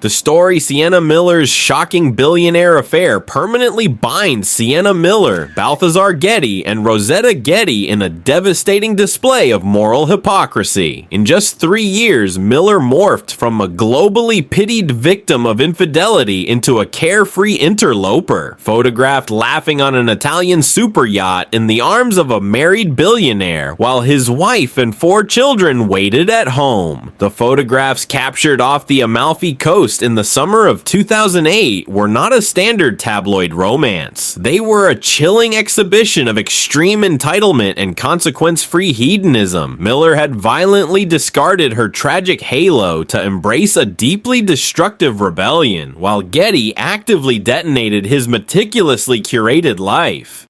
The story Sienna Miller's shocking billionaire affair permanently binds Sienna Miller, Balthazar Getty, and Rosetta Getty in a devastating display of moral hypocrisy. In just 3 years, Miller morphed from a globally pitied victim of infidelity into a carefree interloper, photographed laughing on an Italian superyacht in the arms of a married billionaire, while his wife and 4 children waited at home. The photographs captured off the Amalfi Coast in the summer of 2008 were not a standard tabloid romance. They were a chilling exhibition of extreme entitlement and consequence-free hedonism. Miller had violently discarded her tragic halo to embrace a deeply destructive rebellion, while Getty actively detonated his meticulously curated life.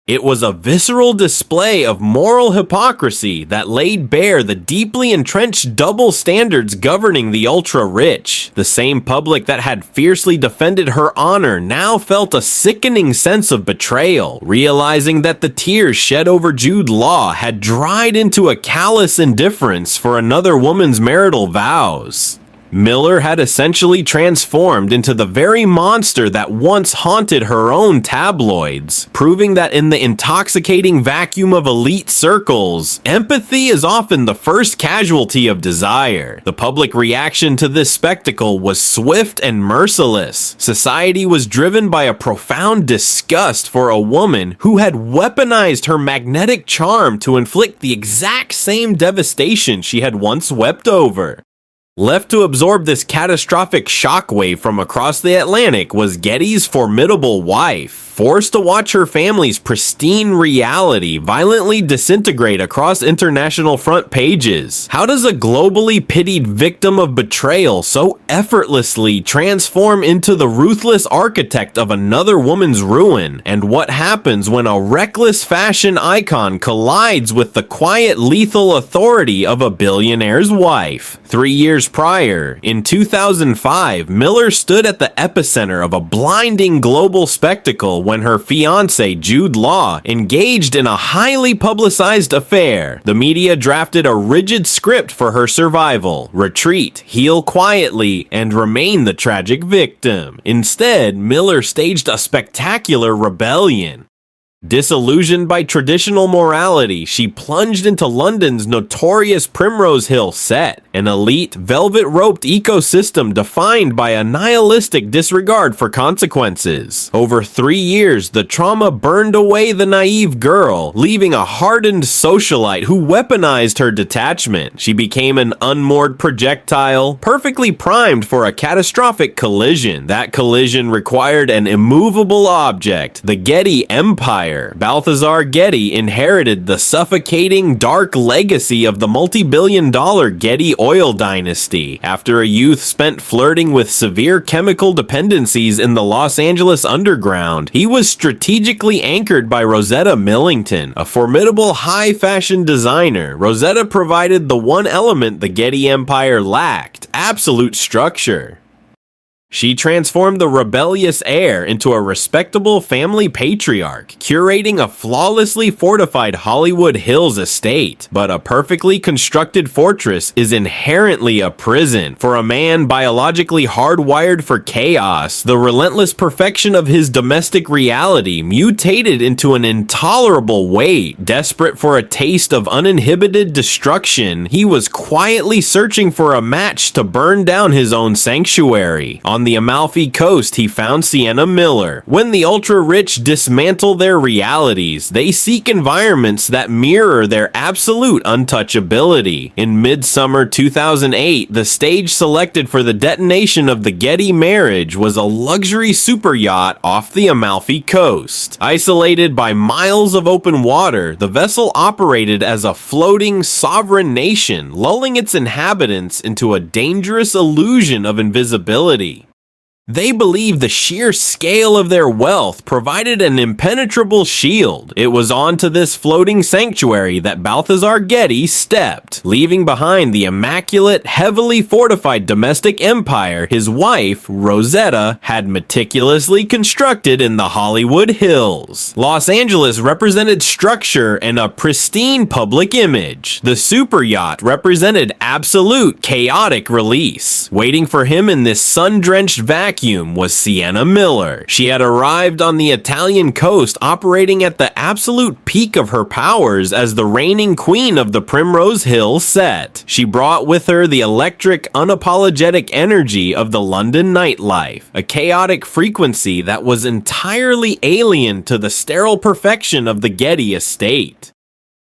It was a visceral display of moral hypocrisy that laid bare the deeply entrenched double standards governing the ultra-rich. The same public that had fiercely defended her honor now felt a sickening sense of betrayal, realizing that the tears shed over Jude Law had dried into a callous indifference for another woman's marital vows. Miller had essentially transformed into the very monster that once haunted her own tabloids, proving that in the intoxicating vacuum of elite circles, empathy is often the first casualty of desire. The public reaction to this spectacle was swift and merciless. Society was driven by a profound disgust for a woman who had weaponized her magnetic charm to inflict the exact same devastation she had once wept over. Left to absorb this catastrophic shockwave from across the Atlantic was Getty's formidable wife, forced to watch her family's pristine reality violently disintegrate across international front pages. How does a globally pitied victim of betrayal so effortlessly transform into the ruthless architect of another woman's ruin? And what happens when a reckless fashion icon collides with the quiet, lethal authority of a billionaire's wife? 3 years prior, in 2005, Miller stood at the epicenter of a blinding global spectacle when her fiancé, Jude Law, engaged in a highly publicized affair. The media drafted a rigid script for her survival: retreat, heal quietly, and remain the tragic victim. Instead, Miller staged a spectacular rebellion. Disillusioned by traditional morality, she plunged into London's notorious Primrose Hill set, an elite, velvet-roped ecosystem defined by a nihilistic disregard for consequences. Over 3 years, the trauma burned away the naive girl, leaving a hardened socialite who weaponized her detachment. She became an unmoored projectile, perfectly primed for a catastrophic collision. That collision required an immovable object, the Getty Empire. Balthazar Getty inherited the suffocating, dark legacy of the multi-billion-dollar Getty oil dynasty. After a youth spent flirting with severe chemical dependencies in the Los Angeles underground, he was strategically anchored by Rosetta Millington, a formidable high-fashion designer. Rosetta provided the one element the Getty Empire lacked: absolute structure. She transformed the rebellious heir into a respectable family patriarch, curating a flawlessly fortified Hollywood Hills estate. But a perfectly constructed fortress is inherently a prison. For a man biologically hardwired for chaos, the relentless perfection of his domestic reality mutated into an intolerable weight. Desperate for a taste of uninhibited destruction, he was quietly searching for a match to burn down his own sanctuary. On the Amalfi Coast, he found Sienna Miller. When the ultra-rich dismantle their realities, they seek environments that mirror their absolute untouchability. In midsummer 2008, the stage selected for the detonation of the Getty marriage was a luxury superyacht off the Amalfi Coast. Isolated by miles of open water, the vessel operated as a floating, sovereign nation, lulling its inhabitants into a dangerous illusion of invisibility. They believed the sheer scale of their wealth provided an impenetrable shield. It was onto this floating sanctuary that Balthazar Getty stepped, leaving behind the immaculate, heavily fortified domestic empire his wife, Rosetta, had meticulously constructed in the Hollywood Hills. Los Angeles represented structure and a pristine public image. The superyacht represented absolute chaotic release. Waiting for him in this sun-drenched vacuum was Sienna Miller. She had arrived on the Italian coast operating at the absolute peak of her powers as the reigning queen of the Primrose Hill set. She brought with her the electric, unapologetic energy of the London nightlife, a chaotic frequency that was entirely alien to the sterile perfection of the Getty estate.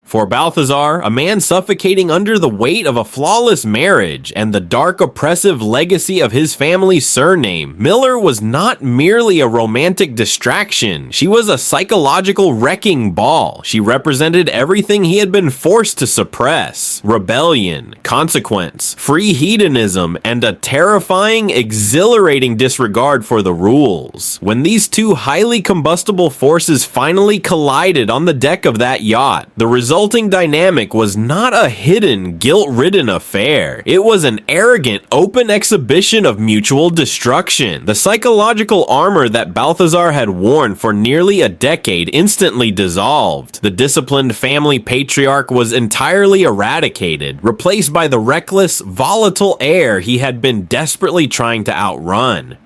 For Balthazar, a man suffocating under the weight of a flawless marriage and the dark oppressive legacy of his family's surname, Miller was not merely a romantic distraction. She was a psychological wrecking ball. She represented everything he had been forced to suppress: rebellion, consequence, free hedonism, and a terrifying, exhilarating disregard for the rules. When these two highly combustible forces finally collided on the deck of that yacht, the resulting dynamic was not a hidden, guilt-ridden affair. It was an arrogant, open exhibition of mutual destruction. The psychological armor that Balthazar had worn for nearly a decade instantly dissolved. The disciplined family patriarch was entirely eradicated, replaced by the reckless, volatile heir he had been desperately trying to outrun.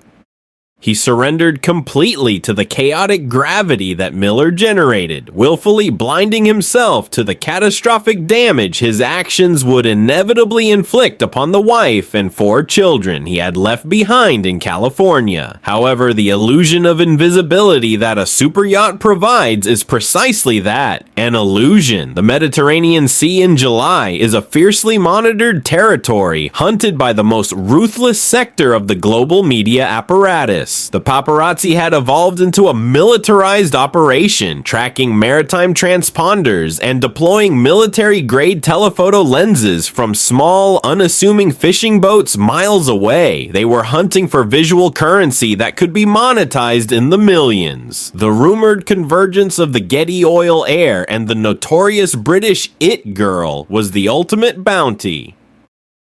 He surrendered completely to the chaotic gravity that Miller generated, willfully blinding himself to the catastrophic damage his actions would inevitably inflict upon the wife and 4 children he had left behind in California. However, the illusion of invisibility that a superyacht provides is precisely that, an illusion. The Mediterranean Sea in July is a fiercely monitored territory, hunted by the most ruthless sector of the global media apparatus. The paparazzi had evolved into a militarized operation, tracking maritime transponders and deploying military-grade telephoto lenses from small, unassuming fishing boats miles away. They were hunting for visual currency that could be monetized in the millions. The rumored convergence of the Getty oil heir and the notorious British It Girl was the ultimate bounty.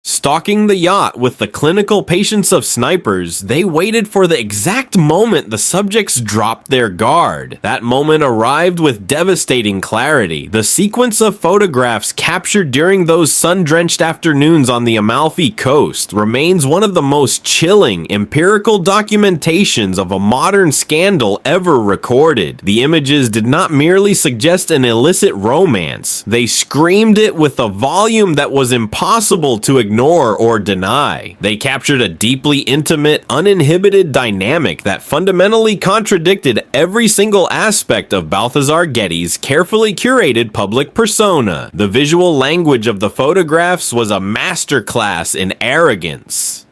Stalking the yacht with the clinical patience of snipers, they waited for the exact moment the subjects dropped their guard. That moment arrived with devastating clarity. The sequence of photographs captured during those sun-drenched afternoons on the Amalfi Coast remains one of the most chilling, empirical documentations of a modern scandal ever recorded. The images did not merely suggest an illicit romance. They screamed it with a volume that was impossible to ignore or deny. They captured a deeply intimate, uninhibited dynamic that fundamentally contradicted every single aspect of Balthazar Getty's carefully curated public persona. The visual language of the photographs was a masterclass in arrogance.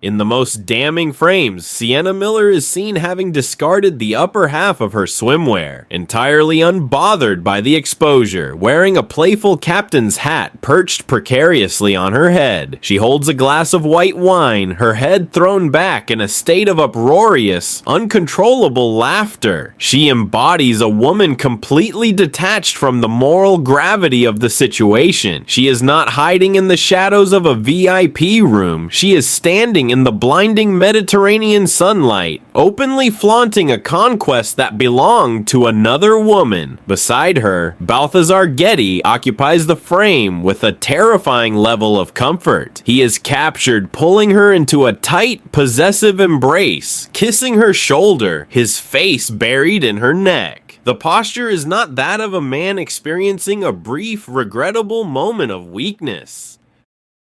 In the most damning frames, Sienna Miller is seen having discarded the upper half of her swimwear, entirely unbothered by the exposure, wearing a playful captain's hat perched precariously on her head. She holds a glass of white wine, her head thrown back in a state of uproarious, uncontrollable laughter. She embodies a woman completely detached from the moral gravity of the situation. She is not hiding in the shadows of a VIP room. She is standing in the blinding Mediterranean sunlight, openly flaunting a conquest that belonged to another woman. Beside her, Balthazar Getty occupies the frame with a terrifying level of comfort. He is captured, pulling her into a tight, possessive embrace, kissing her shoulder, his face buried in her neck. The posture is not that of a man experiencing a brief, regrettable moment of weakness.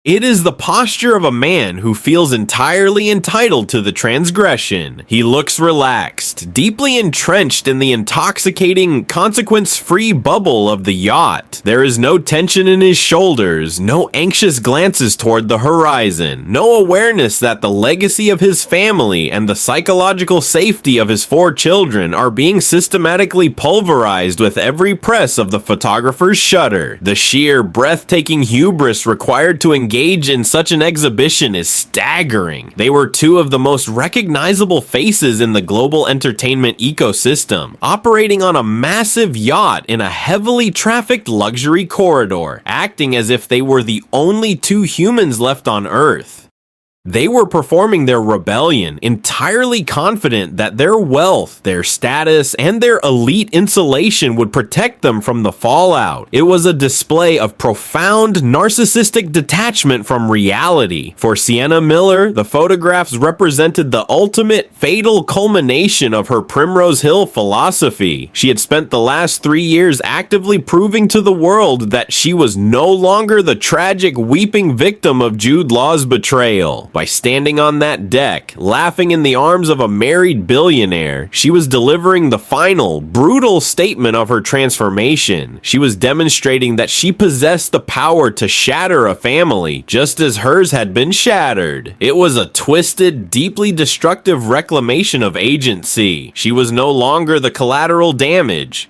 It is the posture of a man who feels entirely entitled to the transgression. He looks relaxed, deeply entrenched in the intoxicating, consequence-free bubble of the yacht. There is no tension in his shoulders, no anxious glances toward the horizon, no awareness that the legacy of his family and the psychological safety of his 4 children are being systematically pulverized with every press of the photographer's shutter. The sheer, breathtaking hubris required to engage engage in such an exhibition is staggering. They were two of the most recognizable faces in the global entertainment ecosystem, operating on a massive yacht in a heavily trafficked luxury corridor, acting as if they were the only two humans left on Earth. They were performing their rebellion, entirely confident that their wealth, their status, and their elite insulation would protect them from the fallout. It was a display of profound narcissistic detachment from reality. For Sienna Miller, the photographs represented the ultimate fatal culmination of her Primrose Hill philosophy. She had spent the last 3 years actively proving to the world that she was no longer the tragic weeping victim of Jude Law's betrayal. By standing on that deck, laughing in the arms of a married billionaire, she was delivering the final, brutal statement of her transformation. She was demonstrating that she possessed the power to shatter a family, just as hers had been shattered. It was a twisted, deeply destructive reclamation of agency. She was no longer the collateral damage.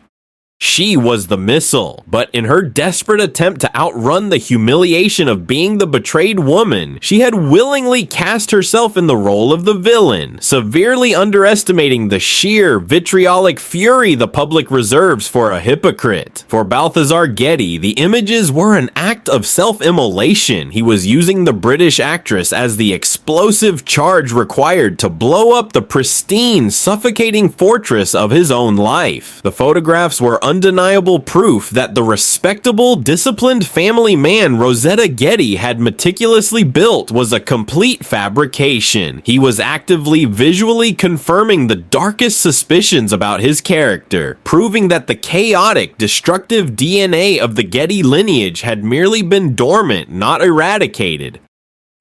She was the missile, but in her desperate attempt to outrun the humiliation of being the betrayed woman, she had willingly cast herself in the role of the villain, severely underestimating the sheer vitriolic fury the public reserves for a hypocrite. For Balthazar Getty, the images were an act of self-immolation. He was using the British actress as the explosive charge required to blow up the pristine, suffocating fortress of his own life. The photographs were undeniable proof that the respectable, disciplined family man Rosetta Getty had meticulously built was a complete fabrication. He was actively visually confirming the darkest suspicions about his character, proving that the chaotic, destructive DNA of the Getty lineage had merely been dormant, not eradicated.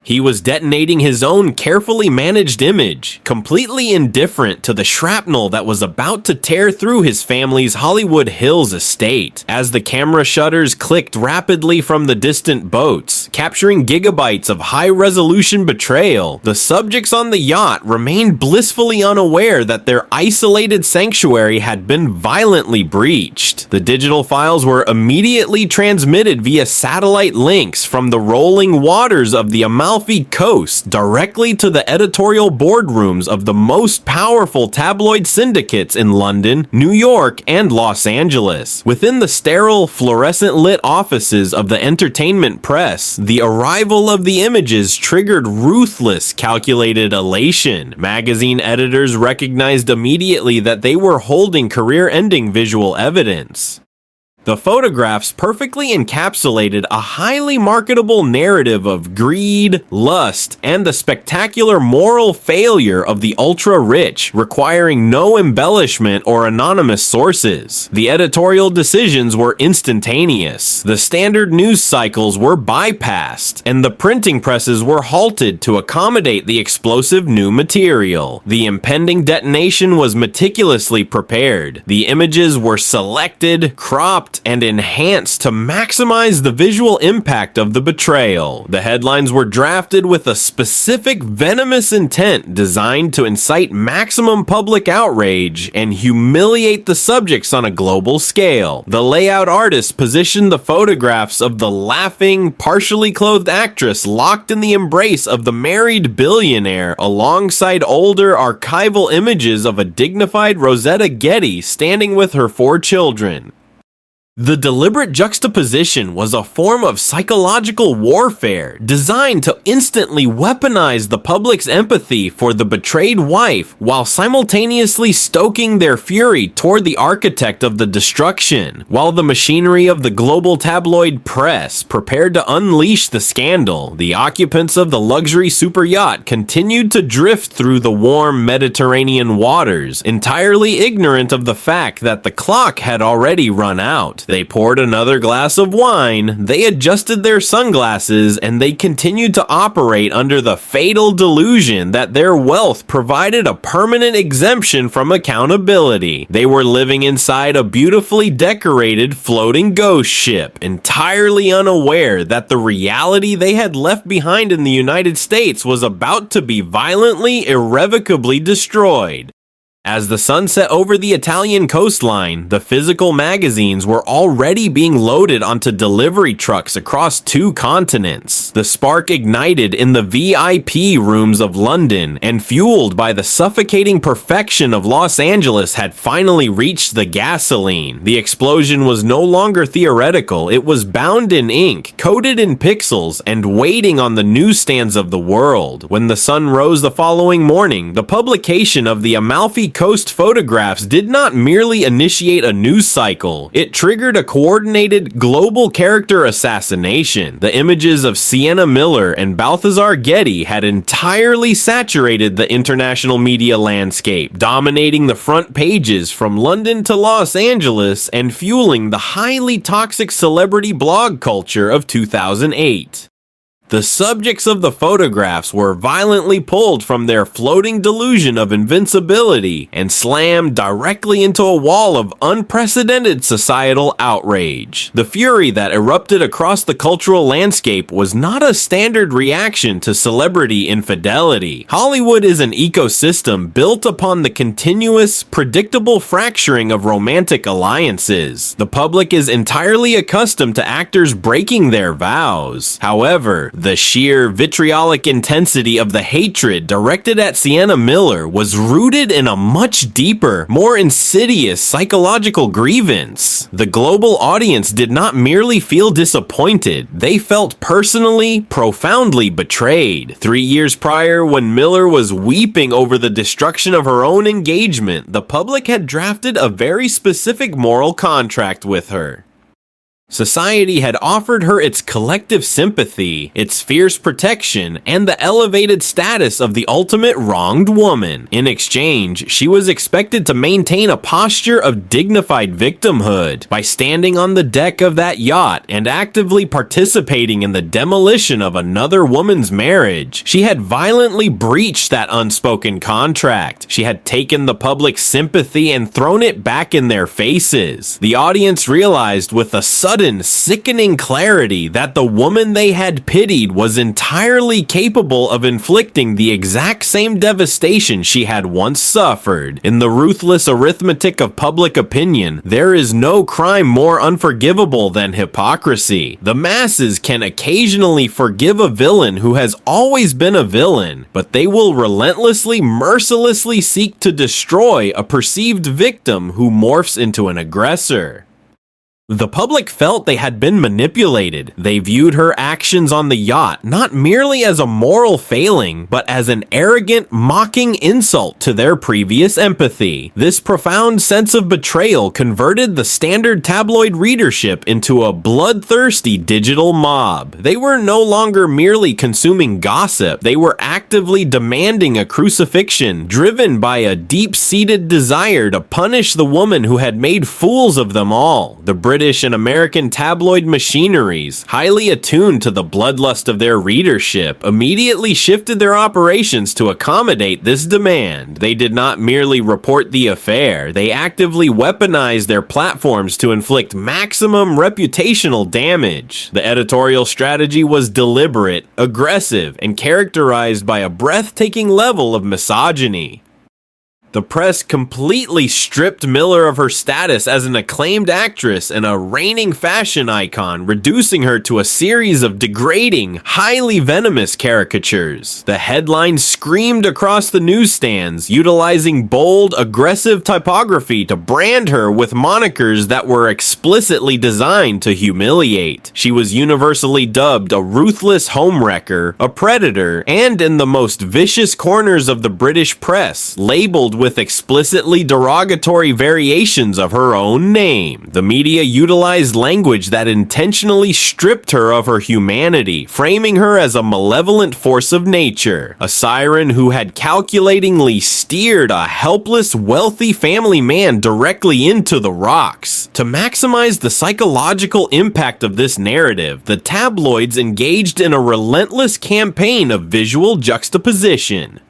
He was detonating his own carefully managed image, completely indifferent to the shrapnel that was about to tear through his family's Hollywood Hills estate. As the camera shutters clicked rapidly from the distant boats, capturing gigabytes of high-resolution betrayal, the subjects on the yacht remained blissfully unaware that their isolated sanctuary had been violently breached. The digital files were immediately transmitted via satellite links from the rolling waters of the Amalfi Coast directly to the editorial boardrooms of the most powerful tabloid syndicates in London, New York, and Los Angeles. Within the sterile, fluorescent-lit offices of the entertainment press, the arrival of the images triggered ruthless, calculated elation. Magazine editors recognized immediately that they were holding career-ending visual evidence. The photographs perfectly encapsulated a highly marketable narrative of greed, lust, and the spectacular moral failure of the ultra-rich, requiring no embellishment or anonymous sources. The editorial decisions were instantaneous, the standard news cycles were bypassed, and the printing presses were halted to accommodate the explosive new material. The impending detonation was meticulously prepared. The images were selected, cropped, and enhanced to maximize the visual impact of the betrayal. The headlines were drafted with a specific venomous intent designed to incite maximum public outrage and humiliate the subjects on a global scale. The layout artist positioned the photographs of the laughing, partially clothed actress locked in the embrace of the married billionaire alongside older archival images of a dignified Rosetta Getty standing with her 4 children. The deliberate juxtaposition was a form of psychological warfare designed to instantly weaponize the public's empathy for the betrayed wife while simultaneously stoking their fury toward the architect of the destruction. While the machinery of the global tabloid press prepared to unleash the scandal, the occupants of the luxury superyacht continued to drift through the warm Mediterranean waters, entirely ignorant of the fact that the clock had already run out. They poured another glass of wine, they adjusted their sunglasses, and they continued to operate under the fatal delusion that their wealth provided a permanent exemption from accountability. They were living inside a beautifully decorated floating ghost ship, entirely unaware that the reality they had left behind in the United States was about to be violently, irrevocably destroyed. As the sun set over the Italian coastline, the physical magazines were already being loaded onto delivery trucks across 2 continents. The spark ignited in the VIP rooms of London, and fueled by the suffocating perfection of Los Angeles had finally reached the gasoline. The explosion was no longer theoretical, it was bound in ink, coated in pixels, and waiting on the newsstands of the world. When the sun rose the following morning, the publication of the Amalfi Coast photographs did not merely initiate a news cycle, it triggered a coordinated global character assassination. The images of Sienna Miller and Balthazar Getty had entirely saturated the international media landscape, dominating the front pages from London to Los Angeles and fueling the highly toxic celebrity blog culture of 2008. The subjects of the photographs were violently pulled from their floating delusion of invincibility and slammed directly into a wall of unprecedented societal outrage. The fury that erupted across the cultural landscape was not a standard reaction to celebrity infidelity. Hollywood is an ecosystem built upon the continuous, predictable fracturing of romantic alliances. The public is entirely accustomed to actors breaking their vows. However, the sheer vitriolic intensity of the hatred directed at Sienna Miller was rooted in a much deeper, more insidious psychological grievance. The global audience did not merely feel disappointed, they felt personally, profoundly betrayed. 3 years prior, when Miller was weeping over the destruction of her own engagement, the public had drafted a very specific moral contract with her. Society had offered her its collective sympathy, its fierce protection, and the elevated status of the ultimate wronged woman. In exchange, she was expected to maintain a posture of dignified victimhood by standing on the deck of that yacht and actively participating in the demolition of another woman's marriage. She had violently breached that unspoken contract. She had taken the public's sympathy and thrown it back in their faces. The audience realized with a sudden sickening clarity that the woman they had pitied was entirely capable of inflicting the exact same devastation she had once suffered. In the ruthless arithmetic of public opinion, there is no crime more unforgivable than hypocrisy. The masses can occasionally forgive a villain who has always been a villain, but they will relentlessly, mercilessly seek to destroy a perceived victim who morphs into an aggressor. The public felt they had been manipulated. They viewed her actions on the yacht not merely as a moral failing, but as an arrogant, mocking insult to their previous empathy. This profound sense of betrayal converted the standard tabloid readership into a bloodthirsty digital mob. They were no longer merely consuming gossip, they were actively demanding a crucifixion, driven by a deep-seated desire to punish the woman who had made fools of them all. The British and American tabloid machineries, highly attuned to the bloodlust of their readership, immediately shifted their operations to accommodate this demand. They did not merely report the affair, they actively weaponized their platforms to inflict maximum reputational damage. The editorial strategy was deliberate, aggressive, and characterized by a breathtaking level of misogyny. The press completely stripped Miller of her status as an acclaimed actress and a reigning fashion icon, reducing her to a series of degrading, highly venomous caricatures. The headlines screamed across the newsstands, utilizing bold, aggressive typography to brand her with monikers that were explicitly designed to humiliate. She was universally dubbed a ruthless homewrecker, a predator, and in the most vicious corners of the British press, labeled with explicitly derogatory variations of her own name. The media utilized language that intentionally stripped her of her humanity, framing her as a malevolent force of nature, a siren who had calculatingly steered a helpless, wealthy family man directly into the rocks. To maximize the psychological impact of this narrative, the tabloids engaged in a relentless campaign of visual juxtaposition.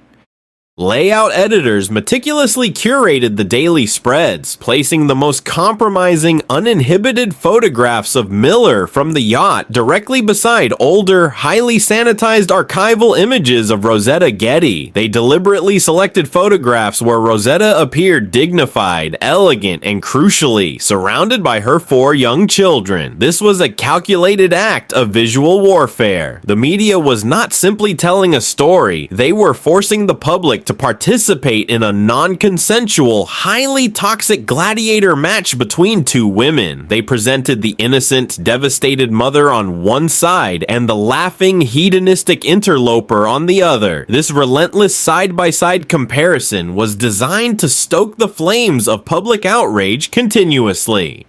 Layout editors meticulously curated the daily spreads, placing the most compromising, uninhibited photographs of Miller from the yacht directly beside older, highly sanitized archival images of Rosetta Getty. They deliberately selected photographs where Rosetta appeared dignified, elegant, and crucially, surrounded by her 4 young children. This was a calculated act of visual warfare. The media was not simply telling a story, they were forcing the public to participate in a non-consensual, highly toxic gladiator match between 2 women. They presented the innocent, devastated mother on one side and the laughing, hedonistic interloper on the other. This relentless side-by-side comparison was designed to stoke the flames of public outrage continuously.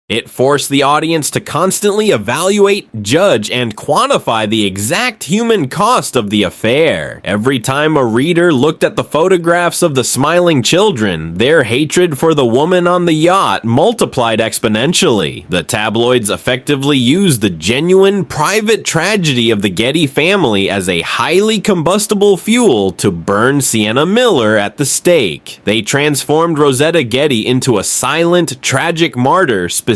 It forced the audience to constantly evaluate, judge, and quantify the exact human cost of the affair. Every time a reader looked at the photographs of the smiling children, their hatred for the woman on the yacht multiplied exponentially. The tabloids effectively used the genuine, private tragedy of the Getty family as a highly combustible fuel to burn Sienna Miller at the stake. They transformed Rosetta Getty into a silent, tragic martyr specifically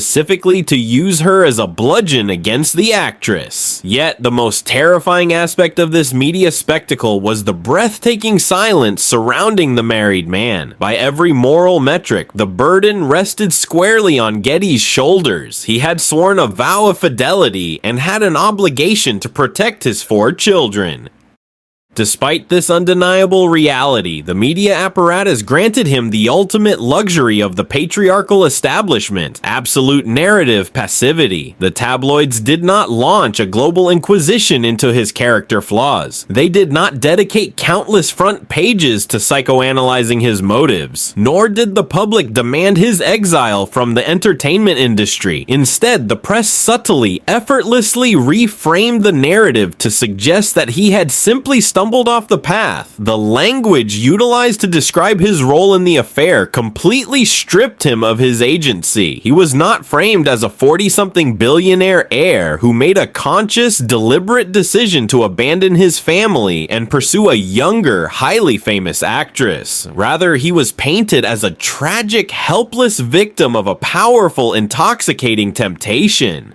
to use her as a bludgeon against the actress. Yet, the most terrifying aspect of this media spectacle was the breathtaking silence surrounding the married man. By every moral metric, the burden rested squarely on Getty's shoulders. He had sworn a vow of fidelity and had an obligation to protect his 4 children. Despite this undeniable reality, the media apparatus granted him the ultimate luxury of the patriarchal establishment, absolute narrative passivity. The tabloids did not launch a global inquisition into his character flaws. They did not dedicate countless front pages to psychoanalyzing his motives, nor did the public demand his exile from the entertainment industry. Instead, the press subtly, effortlessly reframed the narrative to suggest that he had simply stumbled off the path. The language utilized to describe his role in the affair completely stripped him of his agency. He was not framed as a 40-something billionaire heir who made a conscious, deliberate decision to abandon his family and pursue a younger, highly famous actress. Rather, he was painted as a tragic, helpless victim of a powerful, intoxicating temptation.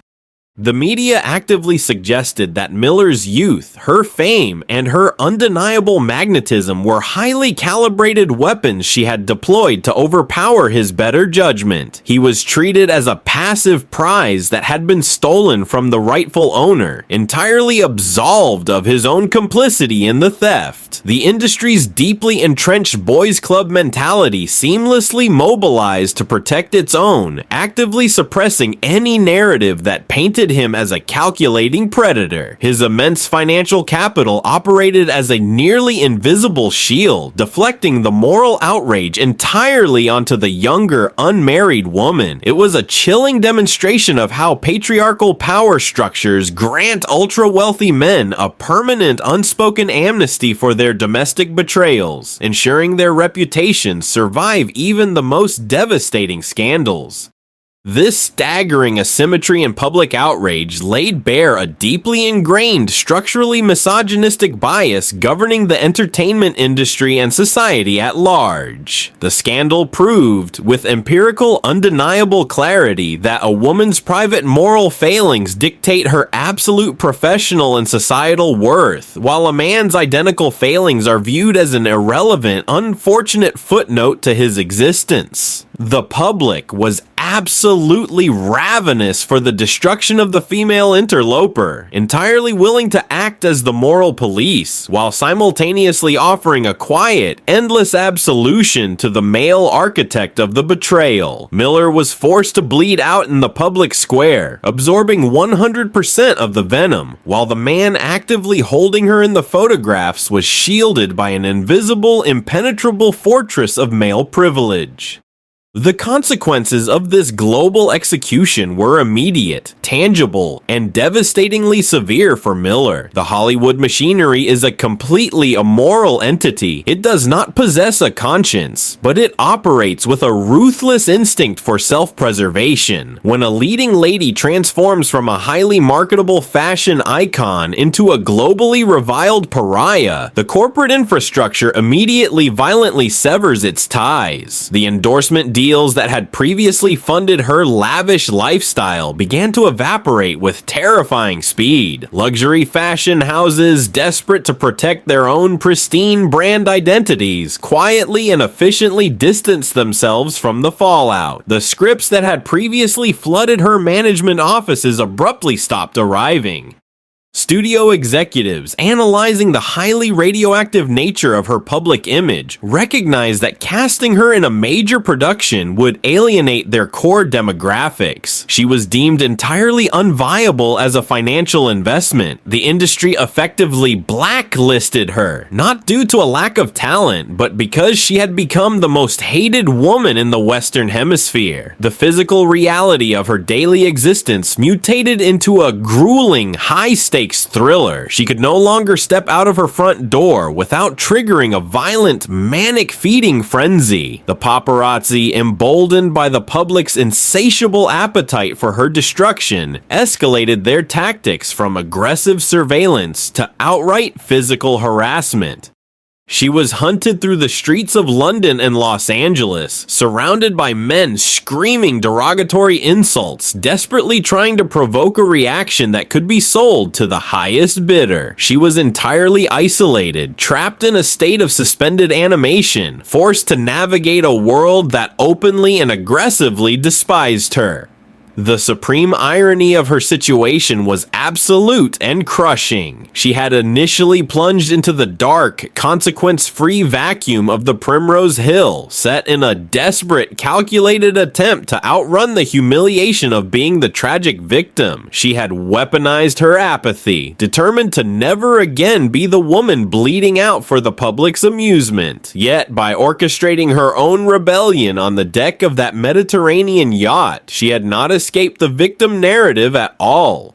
The media actively suggested that Miller's youth, her fame, and her undeniable magnetism were highly calibrated weapons she had deployed to overpower his better judgment. He was treated as a passive prize that had been stolen from the rightful owner, entirely absolved of his own complicity in the theft. The industry's deeply entrenched boys' club mentality seamlessly mobilized to protect its own, actively suppressing any narrative that painted him as a calculating predator. His immense financial capital operated as a nearly invisible shield, deflecting the moral outrage entirely onto the younger, unmarried woman. It was a chilling demonstration of how patriarchal power structures grant ultra-wealthy men a permanent unspoken amnesty for their domestic betrayals, ensuring their reputations survive even the most devastating scandals. This staggering asymmetry in public outrage laid bare a deeply ingrained, structurally misogynistic bias governing the entertainment industry and society at large. The scandal proved, with empirical, undeniable clarity, that a woman's private moral failings dictate her absolute professional and societal worth, while a man's identical failings are viewed as an irrelevant, unfortunate footnote to his existence. The public was absolutely ravenous for the destruction of the female interloper, entirely willing to act as the moral police, while simultaneously offering a quiet, endless absolution to the male architect of the betrayal. Miller was forced to bleed out in the public square, absorbing 100% of the venom, while the man actively holding her in the photographs was shielded by an invisible, impenetrable fortress of male privilege. The consequences of this global execution were immediate, tangible, and devastatingly severe for Miller. The Hollywood machinery is a completely immoral entity. It does not possess a conscience, but it operates with a ruthless instinct for self-preservation. When a leading lady transforms from a highly marketable fashion icon into a globally reviled pariah, the corporate infrastructure immediately violently severs its ties. The endorsement deals that had previously funded her lavish lifestyle began to evaporate with terrifying speed. Luxury fashion houses, desperate to protect their own pristine brand identities, quietly and efficiently distanced themselves from the fallout. The scripts that had previously flooded her management offices abruptly stopped arriving. Studio executives, analyzing the highly radioactive nature of her public image, recognized that casting her in a major production would alienate their core demographics. She was deemed entirely unviable as a financial investment. The industry effectively blacklisted her, not due to a lack of talent, but because she had become the most hated woman in the Western Hemisphere. The physical reality of her daily existence mutated into a grueling, high-stakes thriller. She could no longer step out of her front door without triggering a violent, manic feeding frenzy. The paparazzi, emboldened by the public's insatiable appetite for her destruction, escalated their tactics from aggressive surveillance to outright physical harassment. She was hunted through the streets of London and Los Angeles, surrounded by men screaming derogatory insults, desperately trying to provoke a reaction that could be sold to the highest bidder. She was entirely isolated, trapped in a state of suspended animation, forced to navigate a world that openly and aggressively despised her. The supreme irony of her situation was absolute and crushing. She had initially plunged into the dark, consequence-free vacuum of the Primrose Hill, set in a desperate, calculated attempt to outrun the humiliation of being the tragic victim. She had weaponized her apathy, determined to never again be the woman bleeding out for the public's amusement. Yet, by orchestrating her own rebellion on the deck of that Mediterranean yacht, she had not escape the victim narrative at all.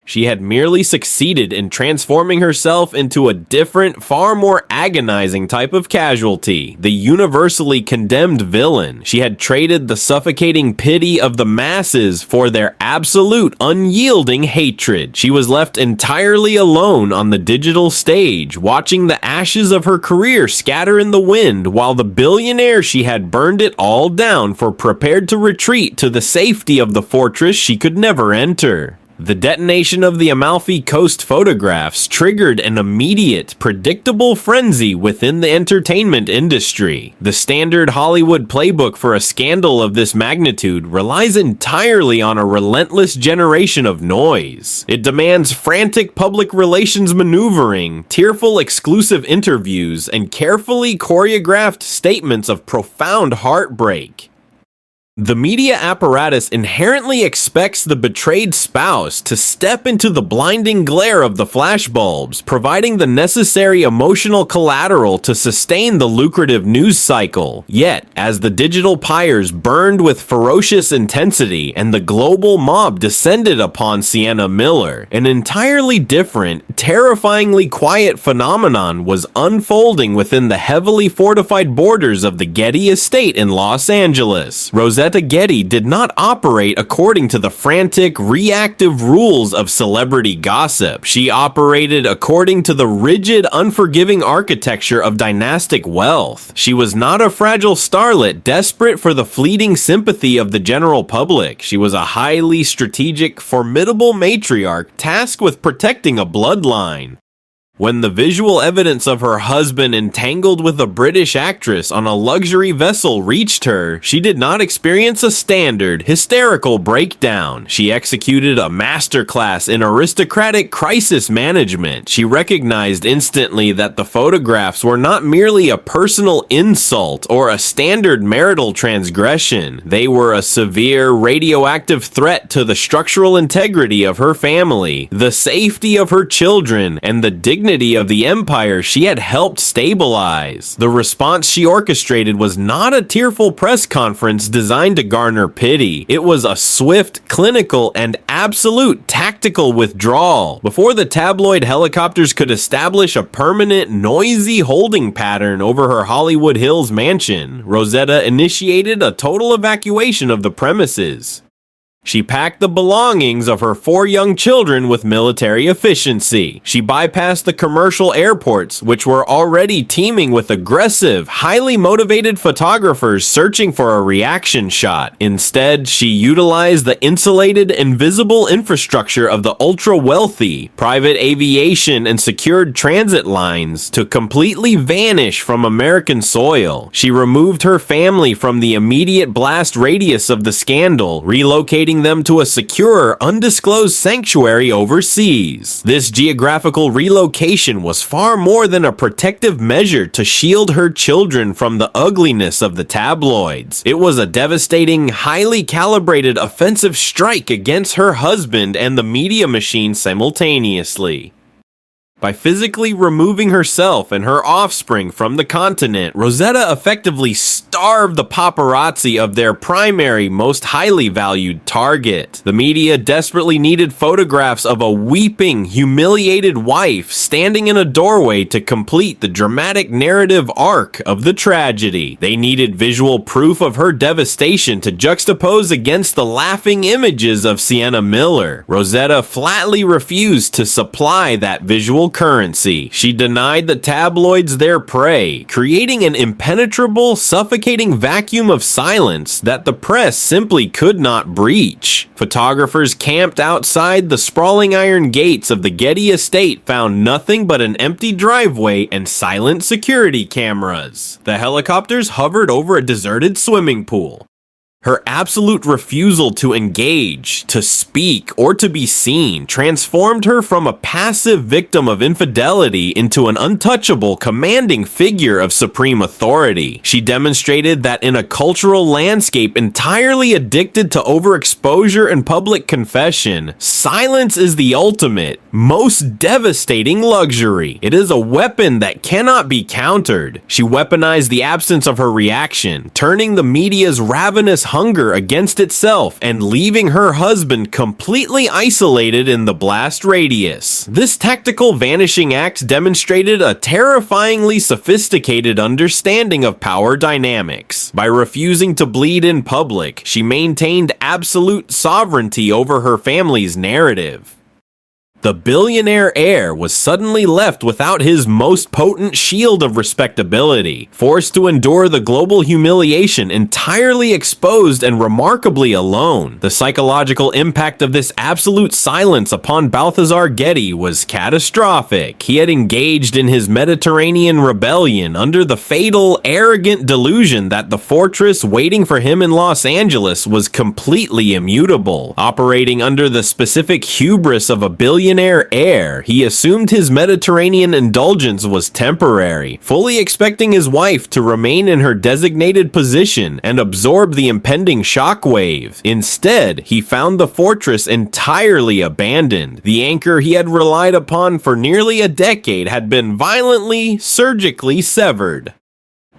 She had merely succeeded in transforming herself into a different, far more agonizing type of casualty, the universally condemned villain. She had traded the suffocating pity of the masses for their absolute, unyielding hatred. She was left entirely alone on the digital stage, watching the ashes of her career scatter in the wind, while the billionaire she had burned it all down for prepared to retreat to the safety of the fortress she could never enter. The detonation of the Amalfi Coast photographs triggered an immediate, predictable frenzy within the entertainment industry. The standard Hollywood playbook for a scandal of this magnitude relies entirely on a relentless generation of noise. It demands frantic public relations maneuvering, tearful exclusive interviews, and carefully choreographed statements of profound heartbreak. The media apparatus inherently expects the betrayed spouse to step into the blinding glare of the flashbulbs, providing the necessary emotional collateral to sustain the lucrative news cycle. Yet, as the digital pyres burned with ferocious intensity and the global mob descended upon Sienna Miller, an entirely different, terrifyingly quiet phenomenon was unfolding within the heavily fortified borders of the Getty estate in Los Angeles. Rosetta Getty did not operate according to the frantic, reactive rules of celebrity gossip. She operated according to the rigid, unforgiving architecture of dynastic wealth. She was not a fragile starlet desperate for the fleeting sympathy of the general public. She was a highly strategic, formidable matriarch tasked with protecting a bloodline. When the visual evidence of her husband entangled with a British actress on a luxury vessel reached her, she did not experience a standard, hysterical breakdown. She executed a masterclass in aristocratic crisis management. She recognized instantly that the photographs were not merely a personal insult or a standard marital transgression. They were a severe, radioactive threat to the structural integrity of her family, the safety of her children, and the dignity dignity of the empire she had helped stabilize. The response she orchestrated was not a tearful press conference designed to garner pity. It was a swift, clinical, and absolute tactical withdrawal. Before the tabloid helicopters could establish a permanent, noisy holding pattern over her Hollywood Hills mansion, Rosetta initiated a total evacuation of the premises. She packed the belongings of her 4 young children with military efficiency. She bypassed the commercial airports, which were already teeming with aggressive, highly motivated photographers searching for a reaction shot. Instead, she utilized the insulated, invisible infrastructure of the ultra-wealthy, private aviation and secured transit lines to completely vanish from American soil. She removed her family from the immediate blast radius of the scandal, relocating them to a secure, undisclosed sanctuary overseas. This geographical relocation was far more than a protective measure to shield her children from the ugliness of the tabloids. It was a devastating, highly calibrated offensive strike against her husband and the media machine simultaneously. By physically removing herself and her offspring from the continent, Rosetta effectively starved the paparazzi of their primary, most highly valued target. The media desperately needed photographs of a weeping, humiliated wife standing in a doorway to complete the dramatic narrative arc of the tragedy. They needed visual proof of her devastation to juxtapose against the laughing images of Sienna Miller. Rosetta flatly refused to supply that visual currency. She denied the tabloids their prey, creating an impenetrable, suffocating vacuum of silence that the press simply could not breach. Photographers camped outside the sprawling iron gates of the Getty estate found nothing but an empty driveway and silent security cameras. The helicopters hovered over a deserted swimming pool. Her absolute refusal to engage, to speak, or to be seen transformed her from a passive victim of infidelity into an untouchable, commanding figure of supreme authority. She demonstrated that in a cultural landscape entirely addicted to overexposure and public confession, silence is the ultimate, most devastating luxury. It is a weapon that cannot be countered. She weaponized the absence of her reaction, turning the media's ravenous hunger against itself and leaving her husband completely isolated in the blast radius. This tactical vanishing act demonstrated a terrifyingly sophisticated understanding of power dynamics. By refusing to bleed in public, she maintained absolute sovereignty over her family's narrative. The billionaire heir was suddenly left without his most potent shield of respectability, forced to endure the global humiliation entirely exposed and remarkably alone. The psychological impact of this absolute silence upon Balthazar Getty was catastrophic. He had engaged in his Mediterranean rebellion under the fatal, arrogant delusion that the fortress waiting for him in Los Angeles was completely immutable. Operating under the specific hubris of a billionaire heir, he assumed his Mediterranean indulgence was temporary, fully expecting his wife to remain in her designated position and absorb the impending shockwave. Instead, he found the fortress entirely abandoned. The anchor he had relied upon for nearly a decade had been violently, surgically severed.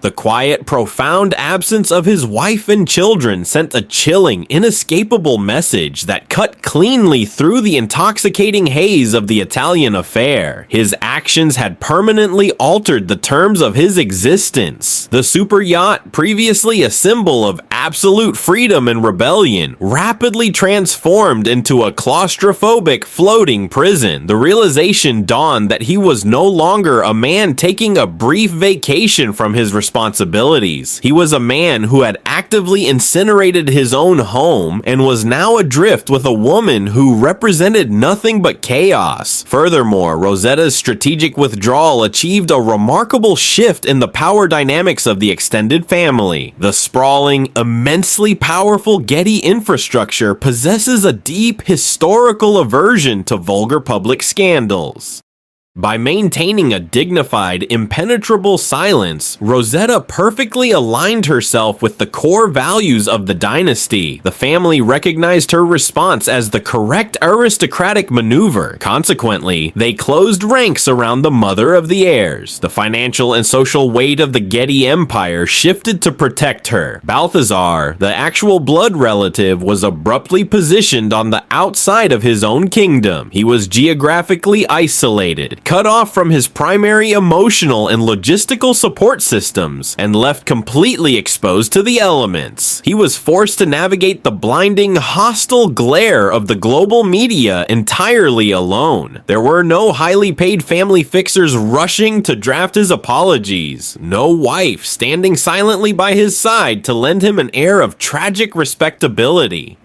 The quiet, profound absence of his wife and children sent a chilling, inescapable message that cut cleanly through the intoxicating haze of the Italian affair. His actions had permanently altered the terms of his existence. The superyacht, previously a symbol of absolute freedom and rebellion, rapidly transformed into a claustrophobic floating prison. The realization dawned that he was no longer a man taking a brief vacation from his responsibilities. He was a man who had actively incinerated his own home and was now adrift with a woman who represented nothing but chaos. Furthermore, Rosetta's strategic withdrawal achieved a remarkable shift in the power dynamics of the extended family. The sprawling, immensely powerful Getty infrastructure possesses a deep historical aversion to vulgar public scandals. By maintaining a dignified, impenetrable silence, Rosetta perfectly aligned herself with the core values of the dynasty. The family recognized her response as the correct aristocratic maneuver. Consequently, they closed ranks around the mother of the heirs. The financial and social weight of the Getty empire shifted to protect her. Balthazar, the actual blood relative, was abruptly positioned on the outside of his own kingdom. He was geographically isolated, cut off from his primary emotional and logistical support systems, and left completely exposed to the elements. He was forced to navigate the blinding, hostile glare of the global media entirely alone. There were no highly paid family fixers rushing to draft his apologies, no wife standing silently by his side to lend him an air of tragic respectability.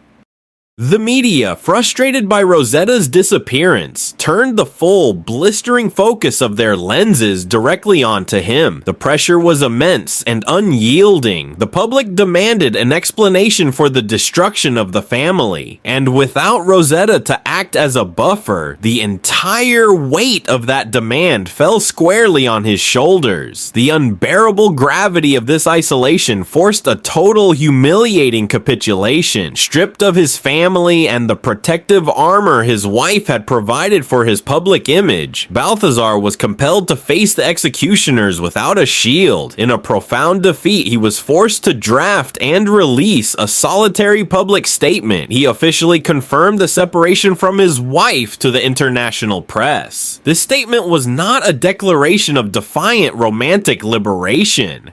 The media, frustrated by Rosetta's disappearance, turned the full, blistering focus of their lenses directly onto him. The pressure was immense and unyielding. The public demanded an explanation for the destruction of the family, and without Rosetta to act as a buffer, the entire weight of that demand fell squarely on his shoulders. The unbearable gravity of this isolation forced a total humiliating capitulation. Stripped of his family and the protective armor his wife had provided for his public image, Balthazar was compelled to face the executioners without a shield. In a profound defeat, he was forced to draft and release a solitary public statement. He officially confirmed the separation from his wife to the international press. This statement was not a declaration of defiant romantic liberation.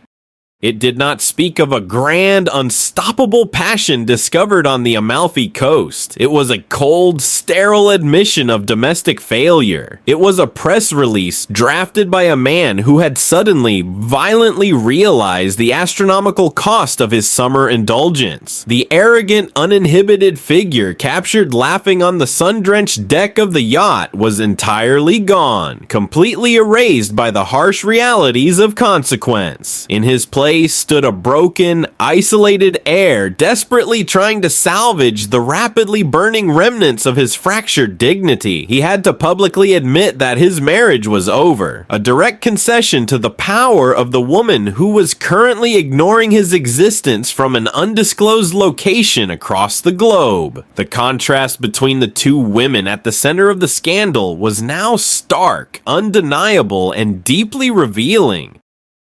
It did not speak of a grand, unstoppable passion discovered on the Amalfi Coast. It was a cold, sterile admission of domestic failure. It was a press release drafted by a man who had suddenly, violently realized the astronomical cost of his summer indulgence. The arrogant, uninhibited figure captured laughing on the sun-drenched deck of the yacht was entirely gone, completely erased by the harsh realities of consequence. In his place stood a broken, isolated heir, desperately trying to salvage the rapidly burning remnants of his fractured dignity. He had to publicly admit that his marriage was over, a direct concession to the power of the woman who was currently ignoring his existence from an undisclosed location across the globe. The contrast between the two women at the center of the scandal was now stark, undeniable, and deeply revealing.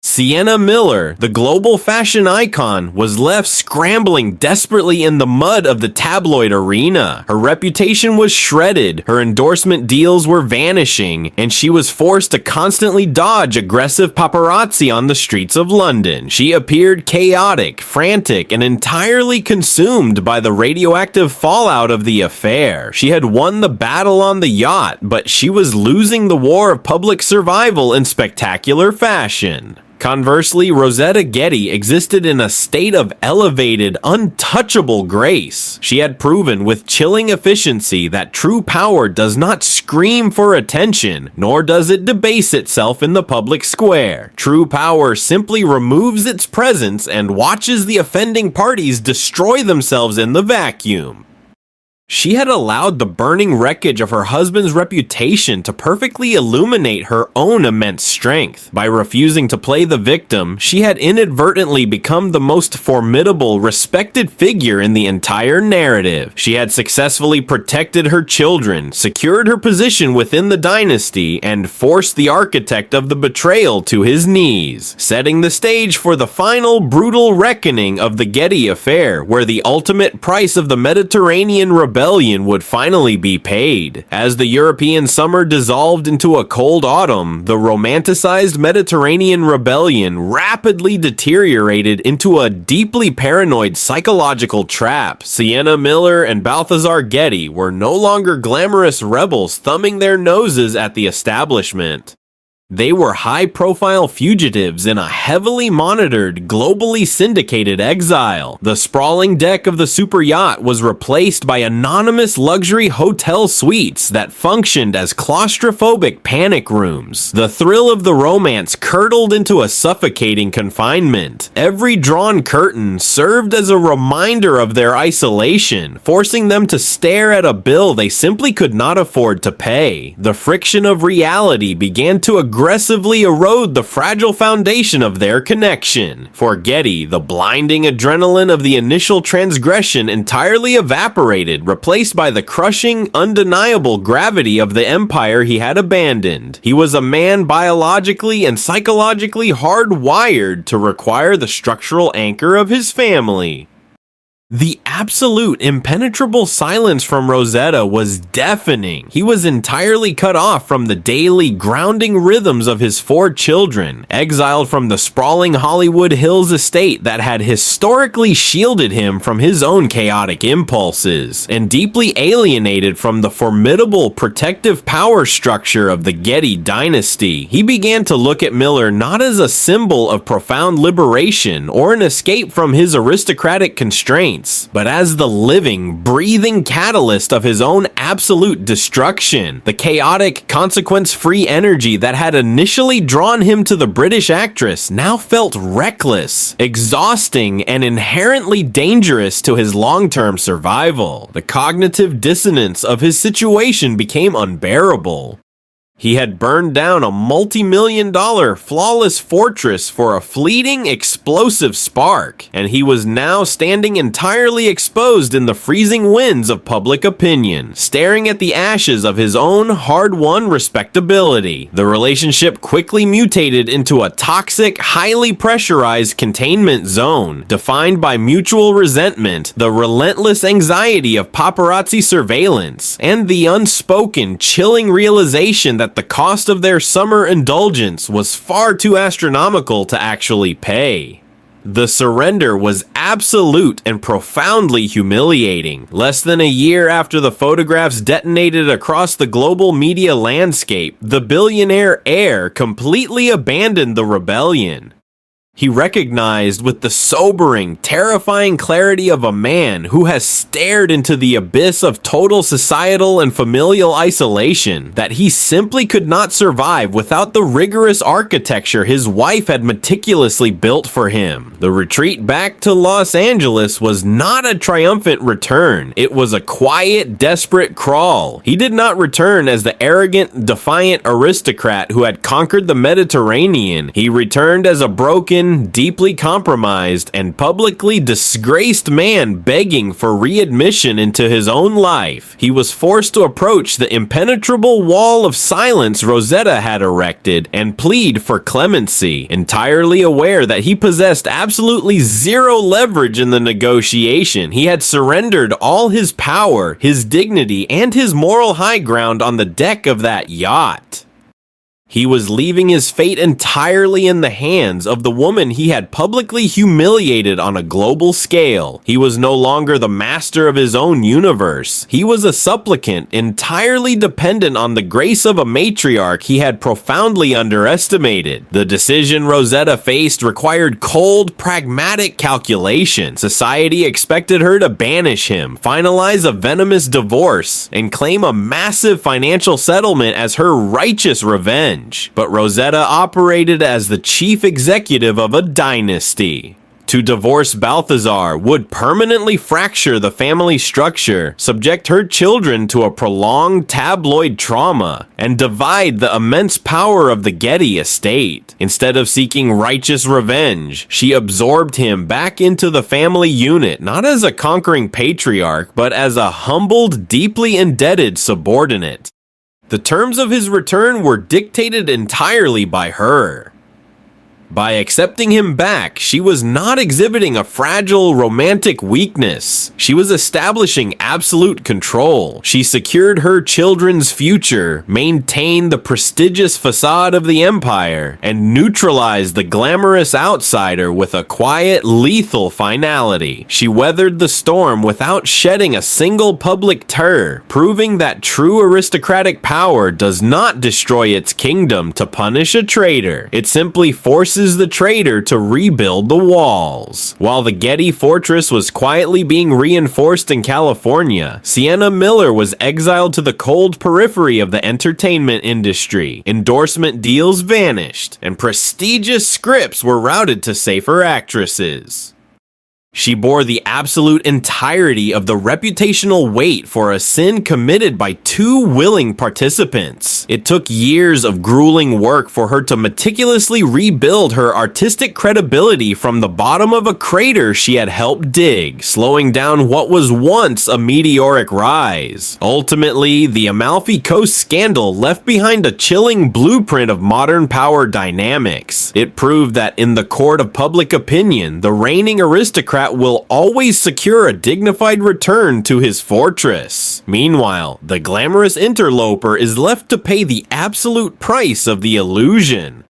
Sienna Miller, the global fashion icon, was left scrambling desperately in the mud of the tabloid arena. Her reputation was shredded, her endorsement deals were vanishing, and she was forced to constantly dodge aggressive paparazzi on the streets of London. She appeared chaotic, frantic, and entirely consumed by the radioactive fallout of the affair. She had won the battle on the yacht, but she was losing the war of public survival in spectacular fashion. Conversely, Rosetta Getty existed in a state of elevated, untouchable grace. She had proven with chilling efficiency that true power does not scream for attention, nor does it debase itself in the public square. True power simply removes its presence and watches the offending parties destroy themselves in the vacuum. She had allowed the burning wreckage of her husband's reputation to perfectly illuminate her own immense strength. By refusing to play the victim, she had inadvertently become the most formidable, respected figure in the entire narrative. She had successfully protected her children, secured her position within the dynasty, and forced the architect of the betrayal to his knees, setting the stage for the final brutal reckoning of the Getty affair, where the ultimate price of the Mediterranean rebellion would finally be paid. As the European summer dissolved into a cold autumn, the romanticized Mediterranean rebellion rapidly deteriorated into a deeply paranoid psychological trap. Sienna Miller and Balthazar Getty were no longer glamorous rebels thumbing their noses at the establishment. They were high-profile fugitives in a heavily monitored, globally syndicated exile. The sprawling deck of the superyacht was replaced by anonymous luxury hotel suites that functioned as claustrophobic panic rooms. The thrill of the romance curdled into a suffocating confinement. Every drawn curtain served as a reminder of their isolation, forcing them to stare at a bill they simply could not afford to pay. The friction of reality began to aggressively erode the fragile foundation of their connection. For Getty, the blinding adrenaline of the initial transgression entirely evaporated, replaced by the crushing, undeniable gravity of the empire he had abandoned. He was a man biologically and psychologically hardwired to require the structural anchor of his family. The absolute impenetrable silence from Rosetta was deafening. He was entirely cut off from the daily grounding rhythms of his 4 children, exiled from the sprawling Hollywood Hills estate that had historically shielded him from his own chaotic impulses, and deeply alienated from the formidable protective power structure of the Getty dynasty. He began to look at Miller not as a symbol of profound liberation or an escape from his aristocratic constraints, but as the living, breathing catalyst of his own absolute destruction. The chaotic, consequence-free energy that had initially drawn him to the British actress now felt reckless, exhausting, and inherently dangerous to his long-term survival. The cognitive dissonance of his situation became unbearable. He had burned down a multi-million-dollar flawless fortress for a fleeting, explosive spark, and he was now standing entirely exposed in the freezing winds of public opinion, staring at the ashes of his own hard-won respectability. The relationship quickly mutated into a toxic, highly pressurized containment zone, defined by mutual resentment, the relentless anxiety of paparazzi surveillance, and the unspoken, chilling realization that the cost of their summer indulgence was far too astronomical to actually pay. The surrender was absolute and profoundly humiliating. Less than a year after the photographs detonated across the global media landscape, the billionaire heir completely abandoned the rebellion. He recognized with the sobering, terrifying clarity of a man who has stared into the abyss of total societal and familial isolation that he simply could not survive without the rigorous architecture his wife had meticulously built for him. The retreat back to Los Angeles was not a triumphant return. It was a quiet, desperate crawl. He did not return as the arrogant, defiant aristocrat who had conquered the Mediterranean. He returned as a broken, deeply compromised, and publicly disgraced man begging for readmission into his own life. He was forced to approach the impenetrable wall of silence Rosetta had erected and plead for clemency, entirely aware that he possessed absolutely zero leverage in the negotiation. He had surrendered all his power, his dignity, and his moral high ground on the deck of that yacht. He was leaving his fate entirely in the hands of the woman he had publicly humiliated on a global scale. He was no longer the master of his own universe. He was a supplicant, entirely dependent on the grace of a matriarch he had profoundly underestimated. The decision Rosetta faced required cold, pragmatic calculation. Society expected her to banish him, finalize a venomous divorce, and claim a massive financial settlement as her righteous revenge. But Rosetta operated as the chief executive of a dynasty. To divorce Balthazar would permanently fracture the family structure, subject her children to a prolonged tabloid trauma, and divide the immense power of the Getty estate. Instead of seeking righteous revenge, she absorbed him back into the family unit, not as a conquering patriarch, but as a humbled, deeply indebted subordinate. The terms of his return were dictated entirely by her. By accepting him back, she was not exhibiting a fragile romantic weakness. She was establishing absolute control. She secured her children's future, maintained the prestigious facade of the empire, and neutralized the glamorous outsider with a quiet, lethal finality. She weathered the storm without shedding a single public tear, proving that true aristocratic power does not destroy its kingdom to punish a traitor. It simply forces the traitor to rebuild the walls. While the Getty fortress was quietly being reinforced in California, Sienna Miller was exiled to the cold periphery of the entertainment industry. Endorsement deals vanished, and prestigious scripts were routed to safer actresses. She bore the absolute entirety of the reputational weight for a sin committed by two willing participants. It took years of grueling work for her to meticulously rebuild her artistic credibility from the bottom of a crater she had helped dig, slowing down what was once a meteoric rise. Ultimately, the Amalfi Coast scandal left behind a chilling blueprint of modern power dynamics. It proved that in the court of public opinion, the reigning aristocrat will always secure a dignified return to his fortress. Meanwhile, the glamorous interloper is left to pay the absolute price of the illusion.